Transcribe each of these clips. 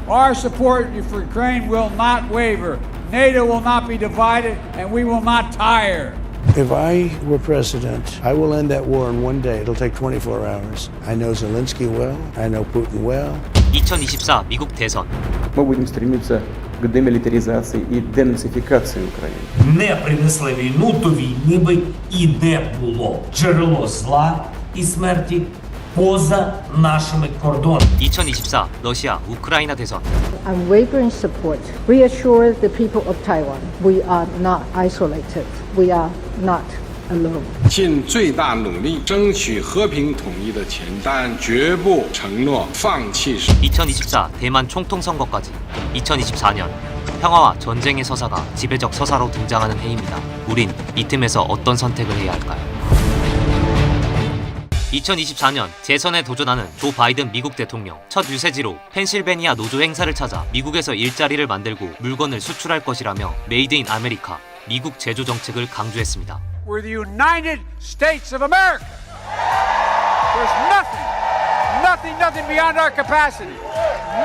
Our support for Ukraine will not waver. NATO will not be divided, and we will not tire. If I were president, I will end that war in one day. It'll take 24 hours. I know Zelensky well. I know Putin well. 2024 미국 대선. Мы будем стремиться к демилитаризации и денацификации Украины. Не принесли війну, то війни би і не було. Джерело зла і смерті поза нашими кордонами. 2024 러시아 우크라이나 대선. Unwavering support reassure the people of Taiwan we are not isolated. We are not alone. 尽最大努力争取和平统一的前提，但绝不承诺放弃。 2024 대만 총통 선거까지. 2024년 평화와 전쟁의 서사가 지배적 서사로 등장하는 해입니다. 우린 이 틈에서 어떤 선택을 해야 할까요? 2024년 재선에 도전하는 조 바이든 미국 대통령. 첫 유세지로 펜실베니아 노조 행사를 찾아 미국에서 일자리를 만들고 물건을 수출할 것이라며 메이드 인 아메리카, 미국 제조 정책을 강조했습니다. We're the United States of America. There's nothing beyond our capacity.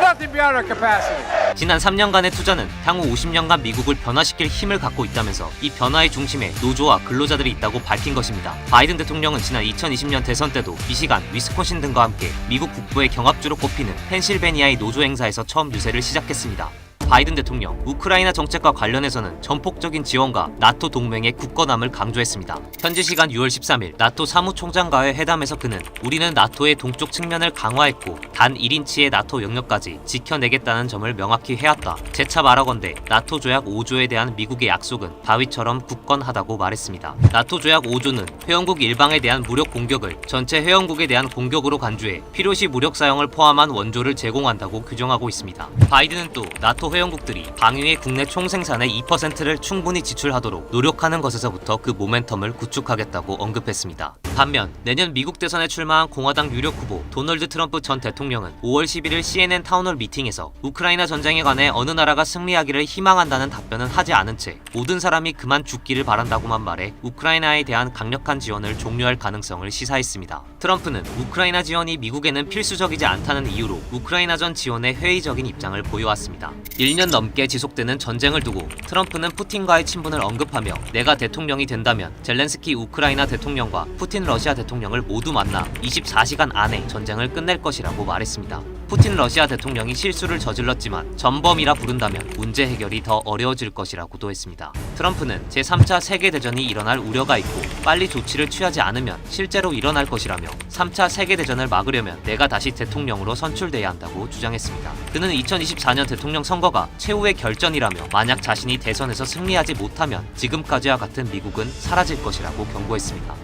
Nothing beyond our capacity. 지난 3년간의 투자는 향후 50년간 미국을 변화시킬 힘을 갖고 있다면서 이 변화의 중심에 노조와 근로자들이 있다고 밝힌 것입니다. 바이든 대통령은 지난 2020년 대선 때도 미시간, 위스콘신 등과 함께 미국 북부의 경합주로 꼽히는 펜실베니아의 노조 행사에서 처음 유세를 시작했습니다. 바이든 대통령, 우크라이나 정책과 관련해서는 전폭적인 지원과 나토 동맹의 굳건함을 강조했습니다. 현지 시간 6월 13일 나토 사무총장과의 회담에서 그는 우리는 나토의 동쪽 측면을 강화했고 단 1인치의 나토 영역까지 지켜내겠다는 점을 명확히 해왔다. 재차 말하건대 나토 조약 5조에 대한 미국의 약속은 바위처럼 굳건하다고 말했습니다. 나토 조약 5조는 회원국 일방에 대한 무력 공격을 전체 회원국에 대한 공격으로 간주해 필요시 무력 사용을 포함한 원조를 제공한다고 규정하고 있습니다. 바이든은 또 나토 회원국들이 방위의 국내 총생산의 2%를 충분히 지출하도록 노력하는 것에서부터 그 모멘텀을 구축하겠다고 언급했습니다. 반면 내년 미국 대선에 출마한 공화당 유력 후보 도널드 트럼프 전 대통령은 5월 11일 CNN 타운홀 미팅에서 우크라이나 전쟁에 관해 어느 나라가 승리하기를 희망한다는 답변은 하지 않은 채 모든 사람이 그만 죽기를 바란다고만 말해 우크라이나에 대한 강력한 지원을 종료할 가능성을 시사했습니다. 트럼프는 우크라이나 지원이 미국에는 필수적이지 않다는 이유로 우크라이나전 지원에 회의적인 입장을 보여왔습니다. 1년 넘게 지속되는 전쟁을 두고 트럼프는 푸틴과의 친분을 언급하며 내가 대통령이 된다면 젤렌스키 우크라이나 대통령과 푸틴 러시아 대통령을 모두 만나 24시간 안에 전쟁을 끝낼 것이라고 말했습니다. 푸틴 러시아 대통령이 실수를 저질렀지만 전범이라 부른다면 문제 해결이 더 어려워질 것이라고도 했습니다. 트럼프는 제3차 세계대전이 일어날 우려가 있고 빨리 조치를 취하지 않으면 실제로 일어날 것이라며 3차 세계대전을 막으려면 내가 다시 대통령으로 선출돼야 한다고 주장했습니다. 그는 2024년 대통령 선거가 최후의 결전이라며 만약 자신이 대선에서 승리하지 못하면 지금까지와 같은 미국은 사라질 것이라고 경고했습니다.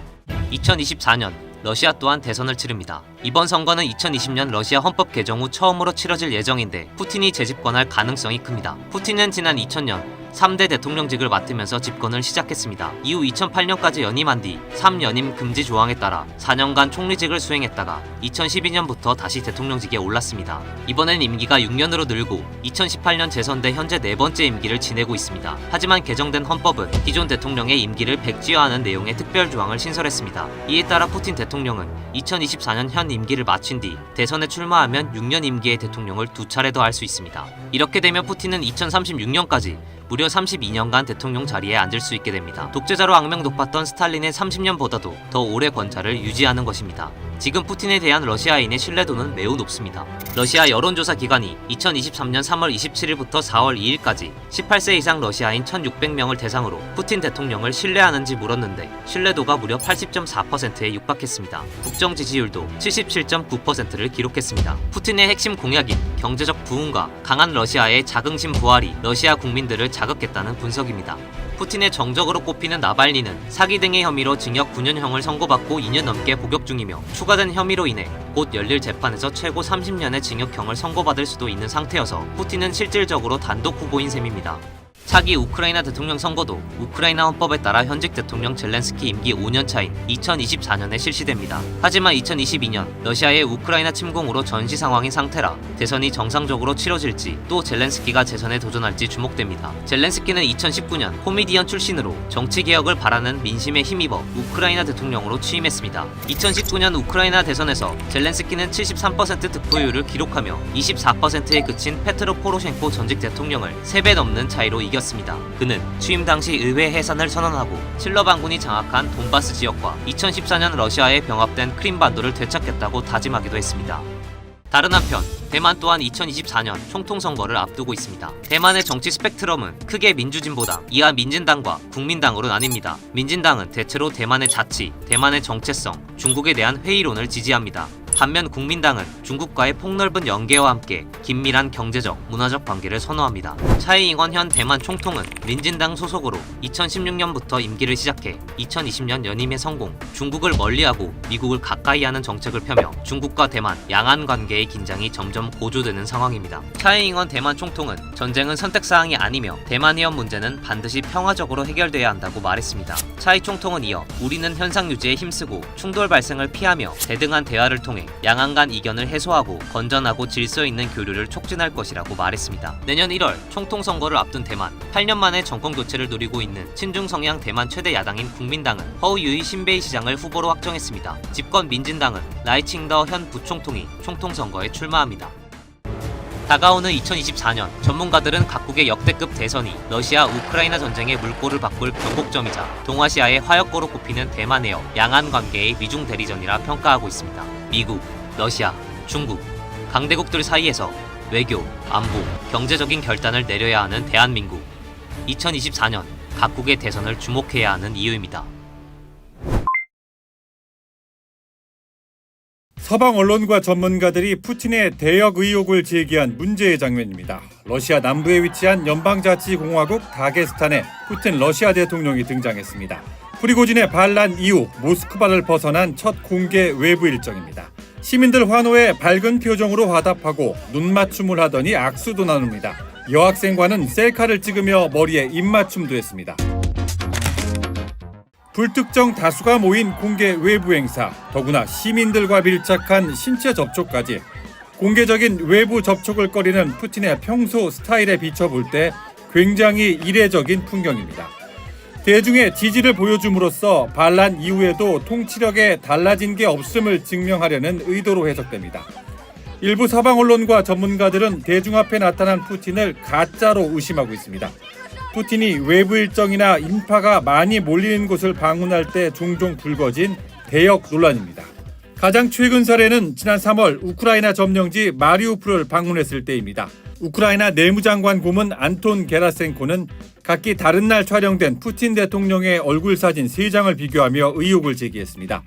2024년 러시아 또한 대선을 치릅니다. 이번 선거는 2020년 러시아 헌법 개정 후 처음으로 치러질 예정인데 푸틴이 재집권할 가능성이 큽니다. 푸틴은 지난 2000년 3대 대통령직을 맡으면서 집권을 시작했습니다. 이후 2008년까지 연임한 뒤 3연임 금지 조항에 따라 4년간 총리직을 수행했다가 2012년부터 다시 대통령직에 올랐습니다. 이번엔 임기가 6년으로 늘고 2018년 재선대 현재 4번째 임기를 지내고 있습니다. 하지만 개정된 헌법은 기존 대통령의 임기를 백지화하는 내용의 특별 조항을 신설했습니다. 이에 따라 푸틴 대통령은 2024년 현 임기를 마친 뒤 대선에 출마하면 6년 임기의 대통령을 2차례 더 할 수 있습니다. 이렇게 되면 푸틴은 2036년까지 무려 32년간 대통령 자리에 앉을 수 있게 됩니다. 독재자로 악명 높았던 스탈린의 30년보다도 더 오래 권좌를 유지하는 것입니다. 지금 푸틴에 대한 러시아인의 신뢰도는 매우 높습니다. 러시아 여론조사 기관이 2023년 3월 27일부터 4월 2일까지 18세 이상 러시아인 1,600명을 대상으로 푸틴 대통령을 신뢰하는지 물었는데 신뢰도가 무려 80.4%에 육박했습니다. 국정 지지율도 77.9%를 기록했습니다. 푸틴의 핵심 공약인 경제적 부흥과 강한 러시아의 자긍심 부활이 러시아 국민들을 자극했다는 분석입니다. 푸틴의 정적으로 꼽히는 나발니는 사기 등의 혐의로 징역 9년형을 선고받고 2년 넘게 복역 중이며 추가된 혐의로 인해 곧 열릴 재판에서 최고 30년의 징역형을 선고받을 수도 있는 상태여서 푸틴은 실질적으로 단독 후보인 셈입니다. 차기 우크라이나 대통령 선거도 우크라이나 헌법에 따라 현직 대통령 젤렌스키 임기 5년 차인 2024년에 실시됩니다. 하지만 2022년 러시아의 우크라이나 침공으로 전시 상황인 상태라 대선이 정상적으로 치러질지 또 젤렌스키가 재선에 도전할지 주목됩니다. 젤렌스키는 2019년 코미디언 출신으로 정치개혁을 바라는 민심에 힘입어 우크라이나 대통령으로 취임했습니다. 2019년 우크라이나 대선에서 젤렌스키는 73% 득표율을 기록하며 24%에 그친 페트로 포로셴코 전직 대통령을 3배 넘는 차이로 이겼습니다. 그는 취임 당시 의회 해산을 선언하고 칠러 반군이 장악한 돈바스 지역과 2014년 러시아에 병합된 크림반도를 되찾겠다고 다짐하기도 했습니다. 다른 한편 대만 또한 2024년 총통선거를 앞두고 있습니다. 대만의 정치 스펙트럼은 크게 민주진보당, 이하 민진당과 국민당으로 나뉩니다. 민진당은 대체로 대만의 자치, 대만의 정체성, 중국에 대한 회의론을 지지합니다. 반면 국민당은 중국과의 폭넓은 연계와 함께 긴밀한 경제적, 문화적 관계를 선호합니다. 차이잉원 현 대만 총통은 민진당 소속으로 2016년부터 임기를 시작해 2020년 연임에 성공, 중국을 멀리하고 미국을 가까이하는 정책을 펴며 중국과 대만, 양안 관계의 긴장이 점점 고조되는 상황입니다. 차이잉원 대만 총통은 전쟁은 선택사항이 아니며 대만 해협 문제는 반드시 평화적으로 해결돼야 한다고 말했습니다. 차이 총통은 이어 우리는 현상 유지에 힘쓰고 충돌 발생을 피하며 대등한 대화를 통해 양안 간 이견을 해소하고 건전하고 질서 있는 교류를 촉진할 것이라고 말했습니다. 내년 1월 총통 선거를 앞둔 대만, 8년 만에 정권 교체를 누리고 있는 친중 성향 대만 최대 야당인 국민당은 허우유이 신베이 시장을 후보로 확정했습니다. 집권 민진당은 라이칭더 현 부총통이 총통 선거에 출마합니다. 다가오는 2024년, 전문가들은 각국의 역대급 대선이 러시아 우크라이나 전쟁의 물꼬를 바꿀 변곡점이자 동아시아의 화약고로 꼽히는 대만 해협, 양안 관계의 미중 대리전이라 평가하고 있습니다. 미국, 러시아, 중국, 강대국들 사이에서 외교, 안보, 경제적인 결단을 내려야 하는 대한민국. 2024년 각국의 대선을 주목해야 하는 이유입니다. 서방 언론과 전문가들이 푸틴의 대역 의혹을 제기한 문제의 장면입니다. 러시아 남부에 위치한 연방자치공화국 다게스탄에 푸틴 러시아 대통령이 등장했습니다. 프리고진의 반란 이후 모스크바를 벗어난 첫 공개 외부 일정입니다. 시민들 환호에 밝은 표정으로 화답하고 눈맞춤을 하더니 악수도 나눕니다. 여학생과는 셀카를 찍으며 머리에 입맞춤도 했습니다. 불특정 다수가 모인 공개 외부 행사, 더구나 시민들과 밀착한 신체 접촉까지 공개적인 외부 접촉을 꺼리는 푸틴의 평소 스타일에 비춰볼 때 굉장히 이례적인 풍경입니다. 대중의 지지를 보여줌으로써 반란 이후에도 통치력에 달라진 게 없음을 증명하려는 의도로 해석됩니다. 일부 서방 언론과 전문가들은 대중 앞에 나타난 푸틴을 가짜로 의심하고 있습니다. 푸틴이 외부 일정이나 인파가 많이 몰리는 곳을 방문할 때 종종 불거진 대역 논란입니다. 가장 최근 사례는 지난 3월 우크라이나 점령지 마리우폴을 방문했을 때입니다. 우크라이나 내무장관 고문 안톤 게라센코는 각기 다른 날 촬영된 푸틴 대통령의 얼굴 사진 3장을 비교하며 의혹을 제기했습니다.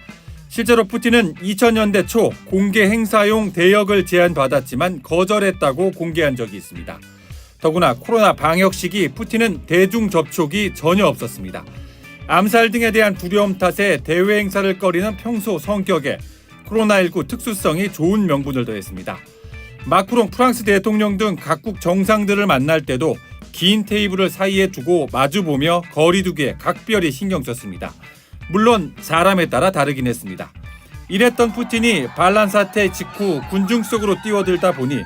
실제로 푸틴은 2000년대 초 공개 행사용 대역을 제안받았지만 거절했다고 공개한 적이 있습니다. 더구나 코로나 방역 시기 푸틴은 대중 접촉이 전혀 없었습니다. 암살 등에 대한 두려움 탓에 대외 행사를 꺼리는 평소 성격에 코로나19 특수성이 좋은 명분을 더했습니다. 마크롱 프랑스 대통령 등 각국 정상들을 만날 때도 긴 테이블을 사이에 두고 마주보며 거리 두기에 각별히 신경 썼습니다. 물론 사람에 따라 다르긴 했습니다. 이랬던 푸틴이 반란 사태 직후 군중 속으로 뛰어들다 보니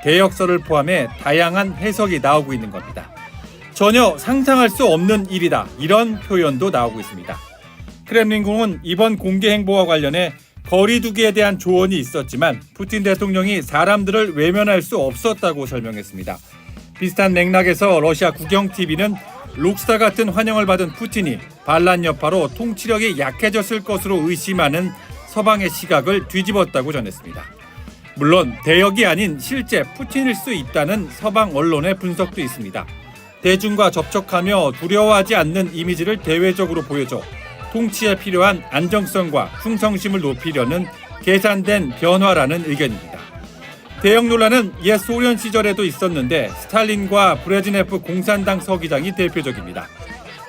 대역설을 포함해 다양한 해석이 나오고 있는 겁니다. 전혀 상상할 수 없는 일이다, 이런 표현도 나오고 있습니다. 크렘린궁은 이번 공개 행보와 관련해 거리 두기에 대한 조언이 있었지만 푸틴 대통령이 사람들을 외면할 수 없었다고 설명했습니다. 비슷한 맥락에서 러시아 국영TV는 록스타 같은 환영을 받은 푸틴이 반란 여파로 통치력이 약해졌을 것으로 의심하는 서방의 시각을 뒤집었다고 전했습니다. 물론 대역이 아닌 실제 푸틴일 수 있다는 서방 언론의 분석도 있습니다. 대중과 접촉하며 두려워하지 않는 이미지를 대외적으로 보여줘 통치에 필요한 안정성과 충성심을 높이려는 계산된 변화라는 의견입니다. 대역 논란은 옛 소련 시절에도 있었는데 스탈린과 브레즈네프 공산당 서기장이 대표적입니다.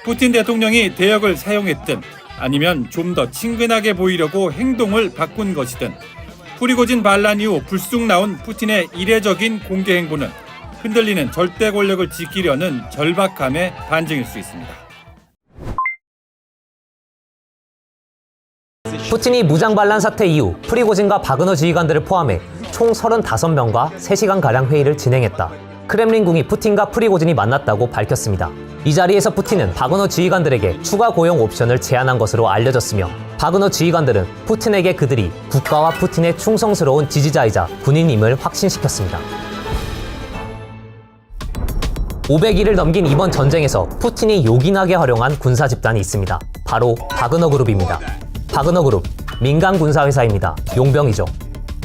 푸틴 대통령이 대역을 사용했든 아니면 좀 더 친근하게 보이려고 행동을 바꾼 것이든 프리고진 반란 이후 불쑥 나온 푸틴의 이례적인 공개 행보는 흔들리는 절대 권력을 지키려는 절박함의 반증일 수 있습니다. 푸틴이 무장반란 사태 이후 프리고진과 바그너 지휘관들을 포함해 총 35명과 3시간가량 회의를 진행했다. 크렘린궁이 푸틴과 프리고진이 만났다고 밝혔습니다. 이 자리에서 푸틴은 바그너 지휘관들에게 추가 고용 옵션을 제안한 것으로 알려졌으며 바그너 지휘관들은 푸틴에게 그들이 국가와 푸틴의 충성스러운 지지자이자 군인임을 확신시켰습니다. 500일을 넘긴 이번 전쟁에서 푸틴이 요긴하게 활용한 군사 집단이 있습니다. 바로 바그너 그룹입니다. 바그너 그룹, 민간 군사회사입니다. 용병이죠.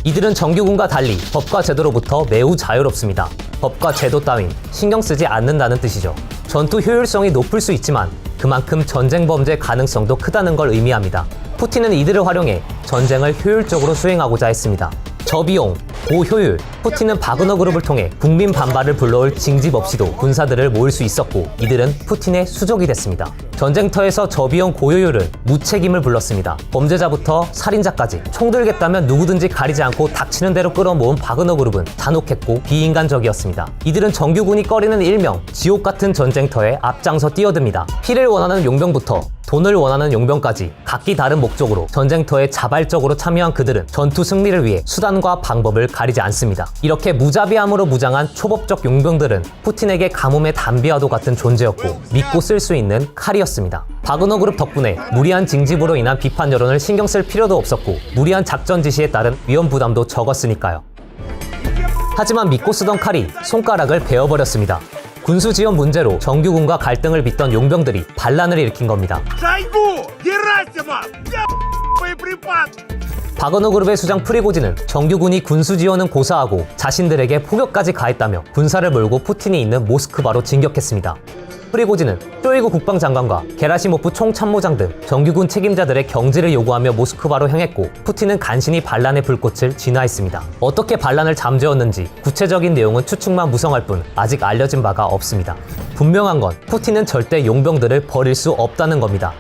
이들은 정규군과 달리 법과 제도로부터 매우 자유롭습니다. 법과 제도 따윈 신경 쓰지 않는다는 뜻이죠. 전투 효율성이 높을 수 있지만 그만큼 전쟁 범죄 가능성도 크다는 걸 의미합니다. 푸틴은 이들을 활용해 전쟁을 효율적으로 수행하고자 했습니다. 저비용, 고효율, 푸틴은 바그너 그룹을 통해 국민 반발을 불러올 징집 없이도 군사들을 모을 수 있었고 이들은 푸틴의 수족이 됐습니다. 전쟁터에서 저비용 고효율은 무책임을 불렀습니다. 범죄자부터 살인자까지 총 들겠다면 누구든지 가리지 않고 닥치는 대로 끌어모은 바그너 그룹은 잔혹했고 비인간적이었습니다. 이들은 정규군이 꺼리는 일명 지옥 같은 전쟁터에 앞장서 뛰어듭니다. 피를 원하는 용병부터 돈을 원하는 용병까지 각기 다른 목적으로 전쟁터에 자발적으로 참여한 그들은 전투 승리를 위해 수단과 방법을 가리지 않습니다. 이렇게 무자비함으로 무장한 초법적 용병들은 푸틴에게 가뭄의 담비와도 같은 존재였고 믿고 쓸 수 있는 칼이었습니다. 바그너 그룹 덕분에 무리한 징집으로 인한 비판 여론을 신경 쓸 필요도 없었고 무리한 작전 지시에 따른 위험 부담도 적었으니까요. 하지만 믿고 쓰던 칼이 손가락을 베어버렸습니다. 군수 지원 문제로 정규군과 갈등을 빚던 용병들이 반란을 일으킨 겁니다. 바그너 그룹의 수장 프리고진은 정규군이 군수 지원은 고사하고 자신들에게 폭격까지 가했다며 군사를 몰고 푸틴이 있는 모스크바로 진격했습니다. 프리고진은 쇼이구 국방장관과 게라시모프 총참모장 등 정규군 책임자들의 경지를 요구하며 모스크바로 향했고 푸틴은 간신히 반란의 불꽃을 진화했습니다. 어떻게 반란을 잠재웠는지 구체적인 내용은 추측만 무성할 뿐 아직 알려진 바가 없습니다. 분명한 건 푸틴은 절대 용병들을 버릴 수 없다는 겁니다.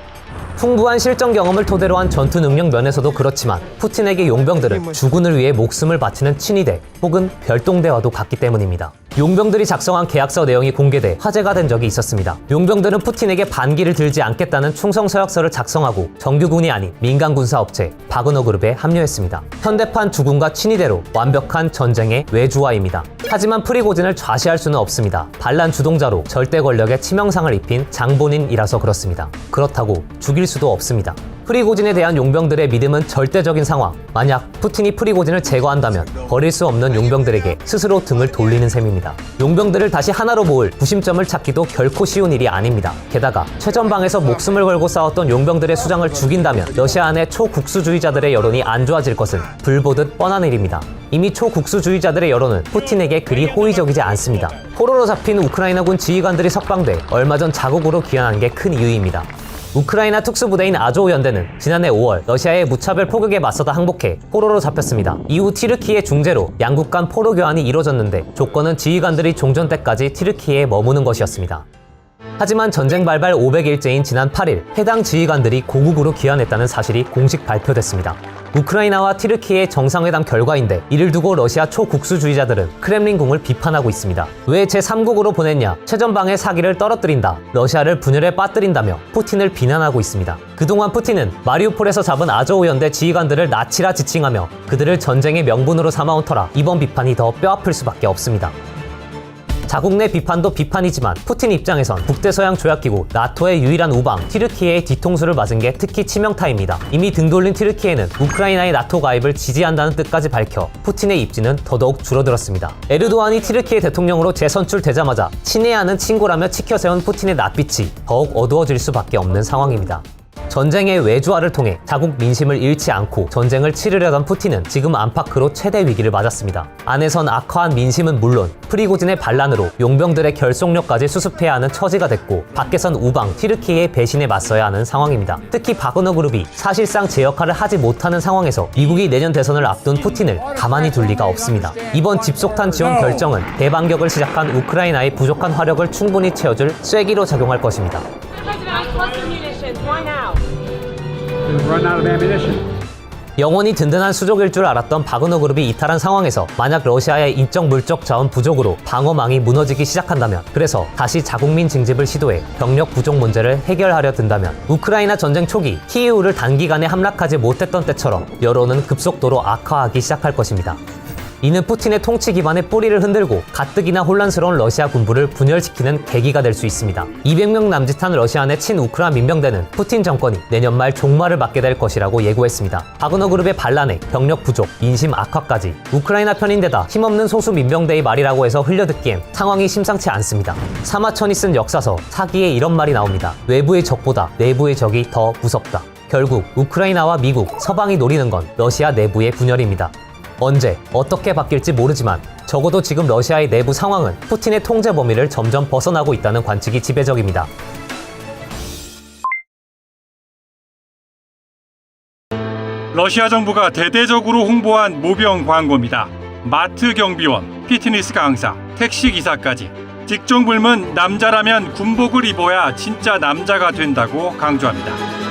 풍부한 실전 경험을 토대로 한 전투 능력 면에서도 그렇지만 푸틴에게 용병들은 주군을 위해 목숨을 바치는 친위대 혹은 별동대와도 같기 때문입니다. 용병들이 작성한 계약서 내용이 공개돼 화제가 된 적이 있었습니다. 용병들은 푸틴에게 반기를 들지 않겠다는 충성 서약서를 작성하고 정규군이 아닌 민간 군사업체 바그너 그룹에 합류했습니다. 현대판 주군과 친위대로 완벽한 전쟁의 외주화입니다. 하지만 프리고진을 좌시할 수는 없습니다. 반란 주동자로 절대 권력에 치명상을 입힌 장본인이라서 그렇습니다. 그렇다고 죽일 수도 없습니다. 프리고진에 대한 용병들의 믿음은 절대적인 상황. 만약 푸틴이 프리고진을 제거한다면 버릴 수 없는 용병들에게 스스로 등을 돌리는 셈입니다. 용병들을 다시 하나로 모을 구심점을 찾기도 결코 쉬운 일이 아닙니다. 게다가 최전방에서 목숨을 걸고 싸웠던 용병들의 수장을 죽인다면 러시아 내 초국수주의자들의 여론이 안 좋아질 것은 불보듯 뻔한 일입니다. 이미 초국수주의자들의 여론은 푸틴에게 그리 호의적이지 않습니다. 포로로 잡힌 우크라이나군 지휘관들이 석방돼 얼마 전 자국으로 귀환한 게 큰 이유입니다. 우크라이나 특수부대인 아조우 연대는 지난해 5월 러시아의 무차별 포격에 맞서다 항복해 포로로 잡혔습니다. 이후 티르키의 중재로 양국 간 포로 교환이 이뤄졌는데 조건은 지휘관들이 종전 때까지 티르키에 머무는 것이었습니다. 하지만 전쟁 발발 500일째인 지난 8일 해당 지휘관들이 고국으로 귀환했다는 사실이 공식 발표됐습니다. 우크라이나와 티르키의 정상회담 결과인데 이를 두고 러시아 초국수주의자들은 크렘린궁을 비판하고 있습니다. 왜 제3국으로 보냈냐? 최전방의 사기를 떨어뜨린다. 러시아를 분열에 빠뜨린다며 푸틴을 비난하고 있습니다. 그동안 푸틴은 마리우폴에서 잡은 아조우 연대 지휘관들을 나치라 지칭하며 그들을 전쟁의 명분으로 삼아온 터라 이번 비판이 더 뼈아플 수밖에 없습니다. 자국 내 비판도 비판이지만 푸틴 입장에선 북대서양 조약기구 나토의 유일한 우방 티르키예의 뒤통수를 맞은 게 특히 치명타입니다. 이미 등 돌린 티르키예는 우크라이나의 나토 가입을 지지한다는 뜻까지 밝혀 푸틴의 입지는 더더욱 줄어들었습니다. 에르도안이 티르키예 대통령으로 재선출되자마자 친애하는 친구라며 치켜세운 푸틴의 낯빛이 더욱 어두워질 수밖에 없는 상황입니다. 전쟁의 외주화를 통해 자국 민심을 잃지 않고 전쟁을 치르려던 푸틴은 지금 안팎으로 최대 위기를 맞았습니다. 안에선 악화한 민심은 물론 프리고진의 반란으로 용병들의 결속력까지 수습해야 하는 처지가 됐고 밖에선 우방 티르키예의 배신에 맞서야 하는 상황입니다. 특히 바그너 그룹이 사실상 제 역할을 하지 못하는 상황에서 미국이 내년 대선을 앞둔 푸틴을 가만히 둘 리가 없습니다. 이번 집속탄 지원 결정은 대반격을 시작한 우크라이나의 부족한 화력을 충분히 채워줄 쐐기로 작용할 것입니다. 영원히 든든한 수족일 줄 알았던 바그너 그룹이 이탈한 상황에서 만약 러시아의 인적 물적 자원 부족으로 방어망이 무너지기 시작한다면, 그래서 다시 자국민 징집을 시도해 병력 부족 문제를 해결하려 든다면, 우크라이나 전쟁 초기 키이우를 단기간에 함락하지 못했던 때처럼 여론은 급속도로 악화하기 시작할 것입니다. 이는 푸틴의 통치 기반의 뿌리를 흔들고 가뜩이나 혼란스러운 러시아 군부를 분열시키는 계기가 될 수 있습니다. 200명 남짓한 러시아내 친우크라 민병대는 푸틴 정권이 내년 말 종말을 맞게 될 것이라고 예고했습니다. 바그너 그룹의 반란에 병력 부족, 인심 악화까지 우크라이나 편인데다 힘없는 소수 민병대의 말이라고 해서 흘려듣기엔 상황이 심상치 않습니다. 사마천이 쓴 역사서 사기에 이런 말이 나옵니다. 외부의 적보다 내부의 적이 더 무섭다. 결국 우크라이나와 미국, 서방이 노리는 건 러시아 내부의 분열입니다. 언제, 어떻게 바뀔지 모르지만 적어도 지금 러시아의 내부 상황은 푸틴의 통제 범위를 점점 벗어나고 있다는 관측이 지배적입니다. 러시아 정부가 대대적으로 홍보한 모병 광고입니다. 마트 경비원, 피트니스 강사, 택시 기사까지 직종 불문 남자라면 군복을 입어야 진짜 남자가 된다고 강조합니다.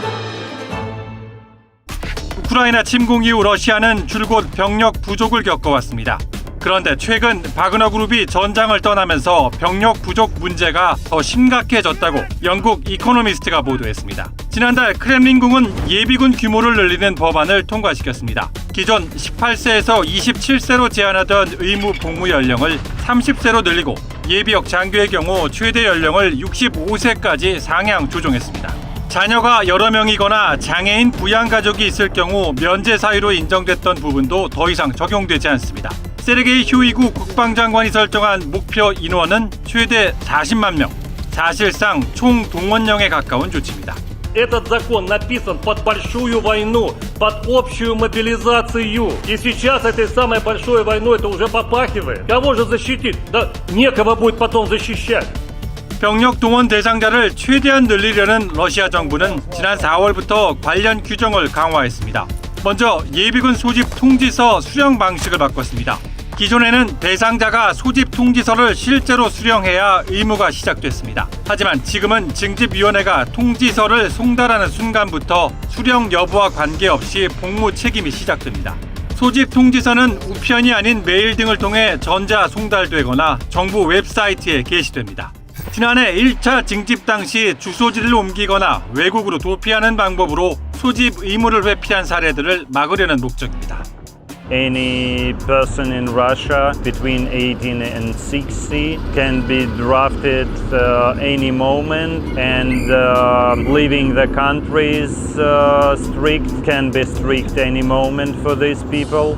우크라이나 침공 이후 러시아는 줄곧 병력 부족을 겪어왔습니다. 그런데 최근 바그너 그룹이 전장을 떠나면서 병력 부족 문제가 더 심각해졌다고 영국 이코노미스트가 보도했습니다. 지난달 크렘린궁은 예비군 규모를 늘리는 법안을 통과시켰습니다. 기존 18세에서 27세로 제한하던 의무 복무 연령을 30세로 늘리고 예비역 장교의 경우 최대 연령을 65세까지 상향 조정했습니다. 자녀가 여러 명이거나 장애인 부양가족이 있을 경우 면제 사유로 인정됐던 부분도 더 이상 적용되지 않습니다. 세르게이 쇼이구 국방장관이 설정한 목표 인원은 최대 40만 명, 사실상 총 동원령에 가까운 조치입니다. Этот закон написан под большую войну, под общую мобилизацию. И сейчас этой самой большой войной это уже попахивает. Кого же защитить? Да некого будет потом защищать. 병력 동원 대상자를 최대한 늘리려는 러시아 정부는 지난 4월부터 관련 규정을 강화했습니다. 먼저 예비군 소집 통지서 수령 방식을 바꿨습니다. 기존에는 대상자가 소집 통지서를 실제로 수령해야 의무가 시작됐습니다. 하지만 지금은 징집위원회가 통지서를 송달하는 순간부터 수령 여부와 관계없이 복무 책임이 시작됩니다. 소집 통지서는 우편이 아닌 메일 등을 통해 전자 송달되거나 정부 웹사이트에 게시됩니다. 지난해 1차 징집 당시 주소지를 옮기거나 외국으로 도피하는 방법으로 소집 의무를 회피한 사례들을 막으려는 목적입니다. Any person in Russia between 18 and 60 can be drafted any moment, and leaving the country is can be strict any moment for these people,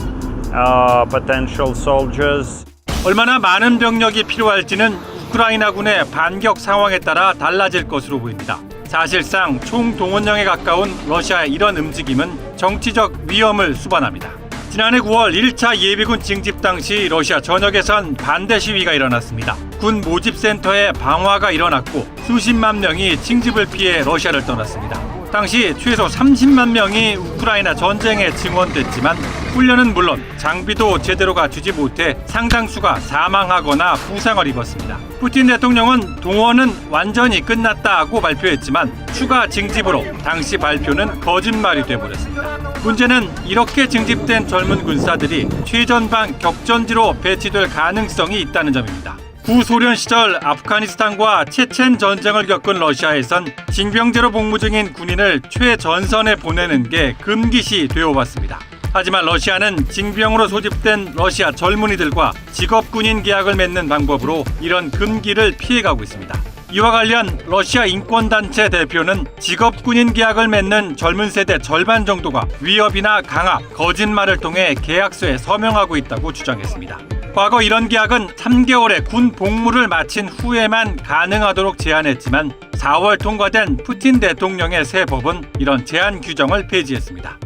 potential soldiers. 얼마나 많은 병력이 필요할지는 우크라이나군의 반격 상황에 따라 달라질 것으로 보입니다. 사실상 총동원령에 가까운 러시아의 이런 움직임은 정치적 위험을 수반합니다. 지난해 9월 1차 예비군 징집 당시 러시아 전역에선 반대 시위가 일어났습니다. 군 모집센터에 방화가 일어났고 수십만 명이 징집을 피해 러시아를 떠났습니다. 당시 최소 30만 명이 우크라이나 전쟁에 증원됐지만 훈련은 물론 장비도 제대로 갖추지 못해 상당수가 사망하거나 부상을 입었습니다. 푸틴 대통령은 동원은 완전히 끝났다고 발표했지만 추가 징집으로 당시 발표는 거짓말이 돼버렸습니다. 문제는 이렇게 징집된 젊은 군사들이 최전방 격전지로 배치될 가능성이 있다는 점입니다. 구소련 시절 아프가니스탄과 체첸 전쟁을 겪은 러시아에선 징병제로 복무 중인 군인을 최전선에 보내는 게 금기시 되어왔습니다. 하지만 러시아는 징병으로 소집된 러시아 젊은이들과 직업군인 계약을 맺는 방법으로 이런 금기를 피해가고 있습니다. 이와 관련 러시아 인권단체 대표는 직업군인 계약을 맺는 젊은 세대 절반 정도가 위협이나 강압, 거짓말을 통해 계약서에 서명하고 있다고 주장했습니다. 과거 이런 계약은 3개월의 군 복무를 마친 후에만 가능하도록 제한했지만 4월 통과된 푸틴 대통령의 새 법은 이런 제한 규정을 폐지했습니다.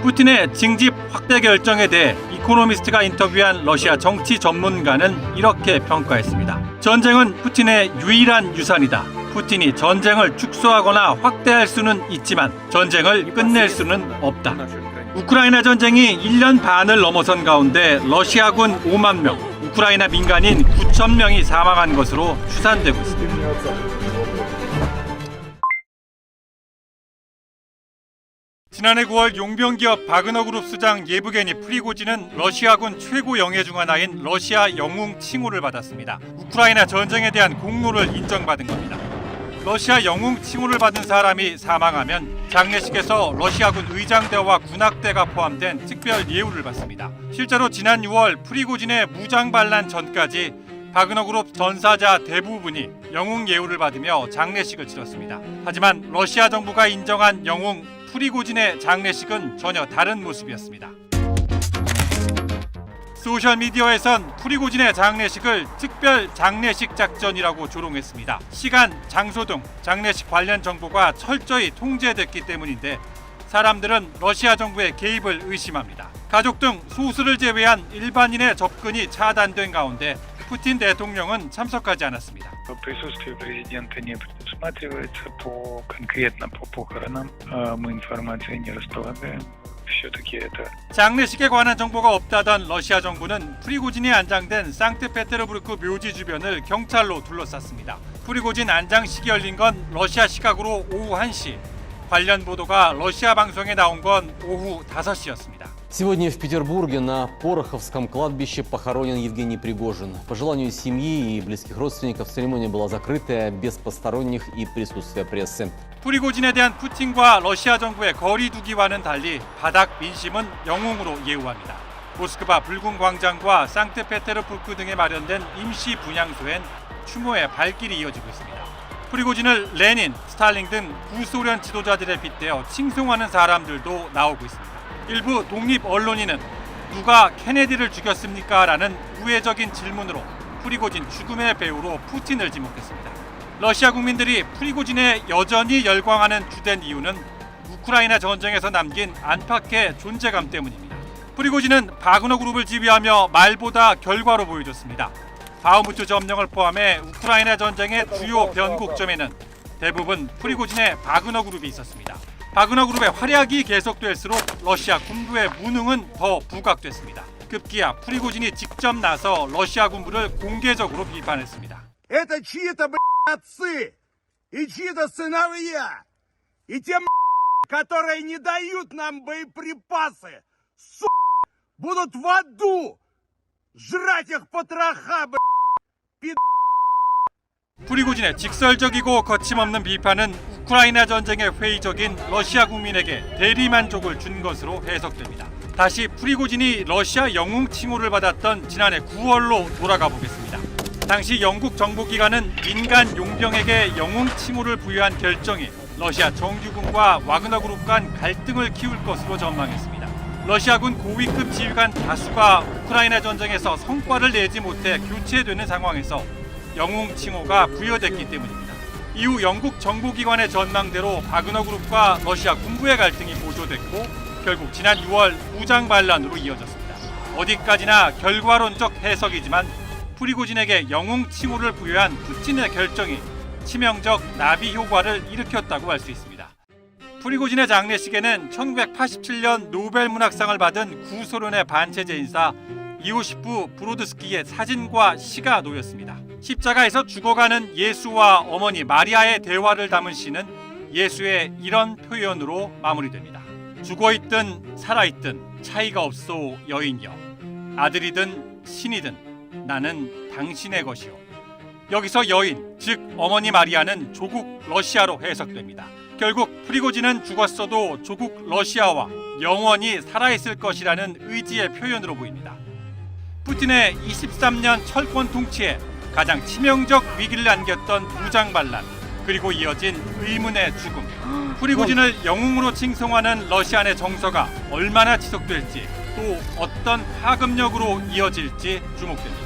푸틴의 징집 확대 결정에 대해 이코노미스트가 인터뷰한 러시아 정치 전문가는 이렇게 평가했습니다. 전쟁은 푸틴의 유일한 유산이다. 푸틴이 전쟁을 축소하거나 확대할 수는 있지만 전쟁을 끝낼 수는 없다. 우크라이나 전쟁이 1년 반을 넘어선 가운데 러시아군 5만 명, 우크라이나 민간인 9천 명이 사망한 것으로 추산되고 있습니다. 지난해 9월 용병기업 바그너그룹 수장 예브게니 프리고진은 러시아군 최고 영예 중 하나인 러시아 영웅 칭호를 받았습니다. 우크라이나 전쟁에 대한 공로를 인정받은 겁니다. 러시아 영웅 칭호를 받은 사람이 사망하면 장례식에서 러시아군 의장대와 군악대가 포함된 특별 예우를 받습니다. 실제로 지난 6월 프리고진의 무장 반란 전까지 바그너그룹 전사자 대부분이 영웅 예우를 받으며 장례식을 치렀습니다. 하지만 러시아 정부가 인정한 영웅 프리고진의 장례식은 전혀 다른 모습이었습니다. 소셜미디어에선 프리고진의 장례식을 특별 장례식 작전이라고 조롱했습니다. 시간, 장소 등 장례식 관련 정보가 철저히 통제됐기 때문인데 사람들은 러시아 정부의 개입을 의심합니다. 가족 등 소수를 제외한 일반인의 접근이 차단된 가운데 푸틴 대통령은 참석하지 않았습니다. Присутствие президента не предусматривается конкретно по похоронам. Мы информацией не располагаем. все-таки это. 장례식에 관한 정보가 없다던 러시아 정부는 프리고진이 안장된 상트페테르부르크 묘지 주변을 경찰로 둘러쌌습니다. 프리고진 안장식이 열린 건 러시아 시각으로 오후 1시, 관련 보도가 러시아 방송에 나온 건 오후 5시였습니다. Сегодня в Петербурге на Пороховском кладбище похоронен Евгений Пригожин. По желанию семьи и близких родственников церемония была закрытая, без посторонних и присутствия прессы. 프리고진에 대한 푸틴과 러시아 정부의 거리두기와는 달리 바닥 민심은 영웅으로 예우합니다. 모스크바 붉은 광장과 상트페테르부르크 등에 마련된 임시 분향소엔 추모의 발길이 이어지고 있습니다. 프리고진을 레닌, 스탈린 등 구소련 지도자들에 빗대어 칭송하는 사람들도 나오고 있습니다. 일부 독립 언론인은 누가 케네디를 죽였습니까? 라는 우회적인 질문으로 프리고진 죽음의 배우로 푸틴을 지목했습니다. 러시아 국민들이 프리고진에 여전히 열광하는 주된 이유는 우크라이나 전쟁에서 남긴 안팎의 존재감 때문입니다. 프리고진은 바그너 그룹을 지휘하며 말보다 결과로 보여줬습니다. 바흐무트 점령을 포함해 우크라이나 전쟁의 주요 변곡점에는 대부분 프리고진의 바그너 그룹이 있었습니다. 바그너 그룹의 활약이 계속될수록 러시아 군부의 무능은 더 부각됐습니다. 급기야 프리고진이 직접 나서 러시아 군부를 공개적으로 비판했습니다. Это чьи-то отцы и чьи-то сыновья. И те которые не дают нам боеприпасы, будут в аду жрать их потроха, 프리고진의 직설적이고 거침없는 비판은 우크라이나 전쟁의 회의적인 러시아 국민에게 대리만족을 준 것으로 해석됩니다. 다시 프리고진이 러시아 영웅 칭호를 받았던 지난해 9월로 돌아가 보겠습니다. 당시 영국 정보기관은 민간 용병에게 영웅 칭호를 부여한 결정이 러시아 정규군과 와그너 그룹 간 갈등을 키울 것으로 전망했습니다. 러시아군 고위급 지휘관 다수가 우크라이나 전쟁에서 성과를 내지 못해 교체되는 상황에서 영웅 칭호가 부여됐기 때문입니다. 이후 영국 정보기관의 전망대로 바그너 그룹과 러시아 군부의 갈등이 고조됐고 결국 지난 6월 무장 반란으로 이어졌습니다. 어디까지나 결과론적 해석이지만 프리고진에게 영웅 칭호를 부여한 푸틴의 결정이 치명적 나비 효과를 일으켰다고 할 수 있습니다. 프리고진의 장례식에는 1987년 노벨 문학상을 받은 구소련의 반체제 인사 이오시프 브로드스키의 사진과 시가 놓였습니다. 십자가에서 죽어가는 예수와 어머니 마리아의 대화를 담은 시는 예수의 이런 표현으로 마무리됩니다. 죽어있든 살아있든 차이가 없소 여인여. 아들이든 신이든 나는 당신의 것이오. 여기서 여인, 즉 어머니 마리아는 조국 러시아로 해석됩니다. 결국 프리고진은 죽었어도 조국 러시아와 영원히 살아있을 것이라는 의지의 표현으로 보입니다. 푸틴의 23년 철권 통치에 가장 치명적 위기를 안겼던 무장 반란, 그리고 이어진 의문의 죽음, 프리고진을 영웅으로 칭송하는 러시아의 정서가 얼마나 지속될지, 또 어떤 파급력으로 이어질지 주목됩니다.